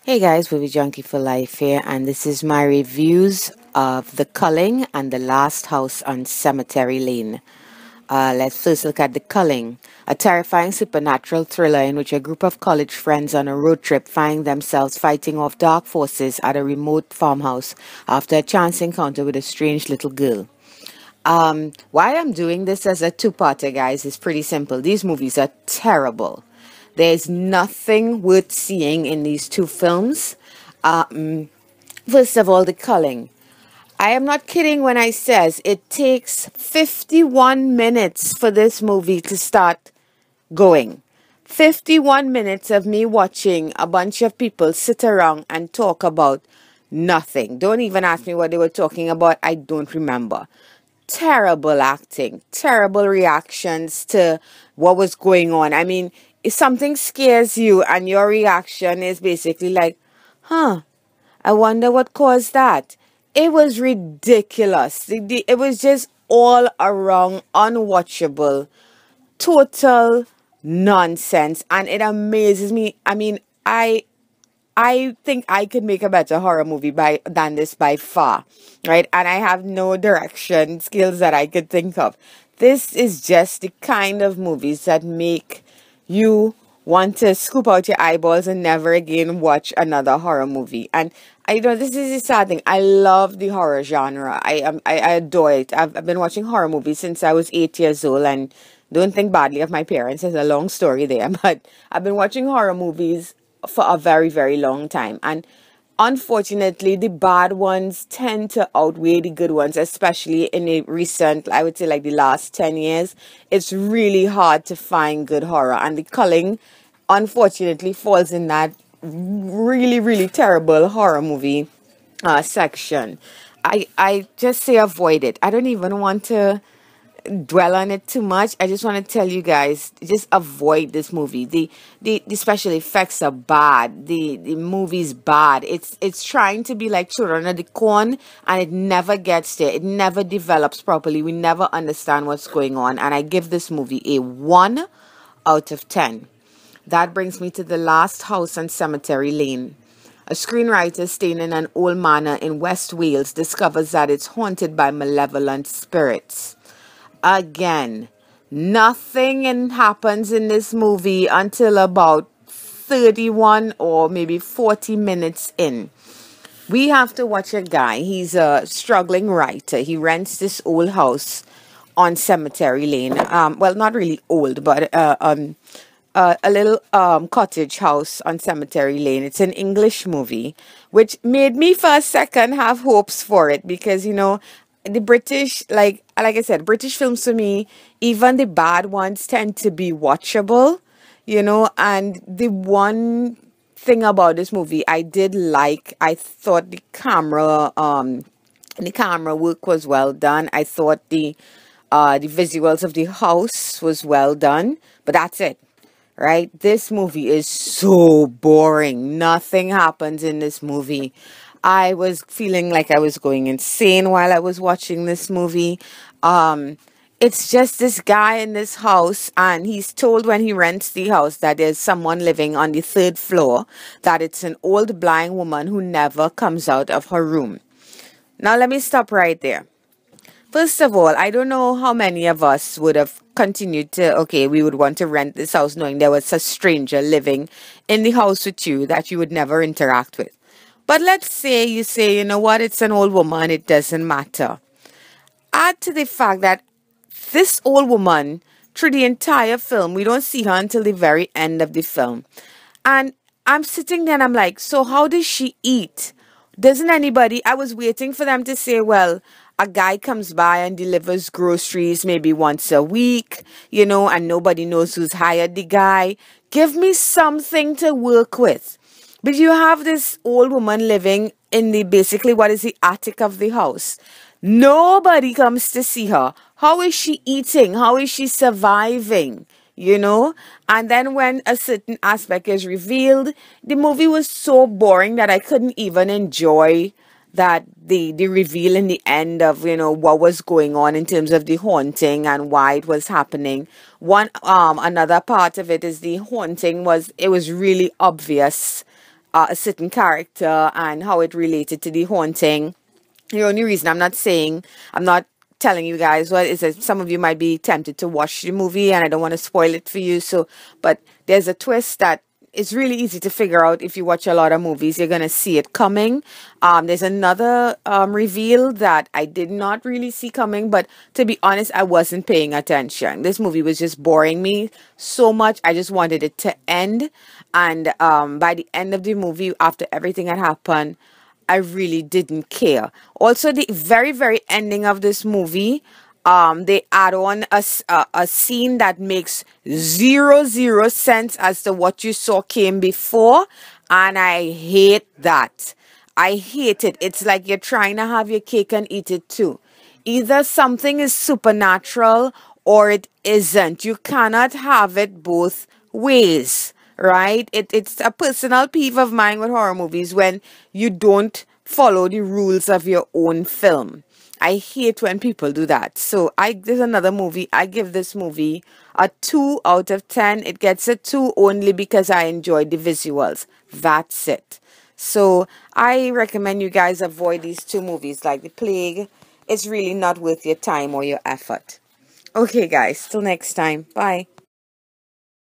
Hey guys, Movie Junkie for Life here, and this is my reviews of The Culling and The Last House on Cemetery Lane. Let's first look at The Culling, a terrifying supernatural thriller in which a group of college friends on a road trip find themselves fighting off dark forces at a remote farmhouse after a chance encounter with a strange little girl. Why I'm doing this as a two-parter, guys, is pretty simple. These movies are terrible. There's nothing worth seeing in these two films. First of all, The Culling. I am not kidding when I says it takes 51 minutes for this movie to start going. 51 minutes of me watching a bunch of people sit around and talk about nothing. Don't even ask me what they were talking about. I don't remember. Terrible acting, terrible reactions to what was going on. I mean, if something scares you and your reaction is basically like, I wonder what caused that. It was ridiculous. It was just all around unwatchable, total nonsense. And it amazes me. I mean, I think I could make a better horror movie than this by far, right? And I have no direction skills that I could think of. This is just the kind of movies that make you want to scoop out your eyeballs and never again watch another horror movie. And I know this is the sad thing. I love the horror genre. I adore it. I've been watching horror movies since I was 8 years old, and don't think badly of my parents. There's a long story there, but I've been watching horror movies for a very, very long time. And unfortunately, the bad ones tend to outweigh the good ones, especially in the recent, I would say like the last 10 years. It's really hard to find good horror. And The Culling, unfortunately, falls in that really, really terrible horror movie section. I just say avoid it. I don't even want to dwell on it too much. I just want to tell you guys, just avoid this movie. The special effects are bad. The movie's bad. It's trying to be like Children of the Corn, and it never gets there. It never develops properly. We never understand what's going on. And I give this movie a 1 out of 10. That brings me to The Last House on Cemetery Lane. A screenwriter staying in an old manor in West Wales discovers that it's haunted by malevolent spirits. Again, nothing happens in this movie until about 31 or maybe 40 minutes in. We have to watch a guy. He's a struggling writer. He rents this old house on Cemetery Lane. Well, not really old, but a little cottage house on Cemetery Lane. It's an English movie, which made me for a second have hopes for it because, you know, the British, like I said, British films to me, even the bad ones tend to be watchable, you know. And the one thing about this movie I did like, I thought the camera work was well done. I thought the visuals of the house was well done, but that's it. Right? This movie is so boring. Nothing happens in this movie. I was feeling like I was going insane while I was watching this movie. It's just this guy in this house, and he's told when he rents the house that there's someone living on the 3rd floor, that it's an old blind woman who never comes out of her room. Now, let me stop right there. First of all, I don't know how many of us would have continued to, we would want to rent this house knowing there was a stranger living in the house with you that you would never interact with. But let's say you say, you know what, it's an old woman, it doesn't matter. Add to the fact that this old woman, through the entire film, we don't see her until the very end of the film. And I'm sitting there and I'm like, so how does she eat? I was waiting for them to say, well, a guy comes by and delivers groceries maybe once a week, you know, and nobody knows who's hired the guy. Give me something to work with. But you have this old woman living in basically what is the attic of the house. Nobody comes to see her. How is she eating? How is she surviving? You know? And then when a certain aspect is revealed, the movie was so boring that I couldn't even enjoy that the reveal in the end of, you know, what was going on in terms of the haunting and why it was happening. Another part of it is the haunting was really obvious a certain character and how it related to the haunting. The only reason I'm not telling you guys what is that some of you might be tempted to watch the movie, and I don't want to spoil it for you. So, but there's a twist that it's really easy to figure out if you watch a lot of movies. You're gonna see it coming. There's another reveal that I did not really see coming, but to be honest, I wasn't paying attention. This movie was just boring me so much. I just wanted it to end, and by the end of the movie, after everything had happened, I really didn't care. Also, the very, very ending of this movie, they add on a scene that makes zero sense as to what you saw came before. And I hate that. I hate it. It's like you're trying to have your cake and eat it too. Either something is supernatural or it isn't. You cannot have it both ways. Right? It's a personal peeve of mine with horror movies when you don't follow the rules of your own film. I hate when people do that. So there's another movie. I give this movie a 2 out of 10. It gets a 2 only because I enjoyed the visuals. That's it. So I recommend you guys avoid these 2 movies like The Plague. It's really not worth your time or your effort. Okay, guys. Till next time. Bye.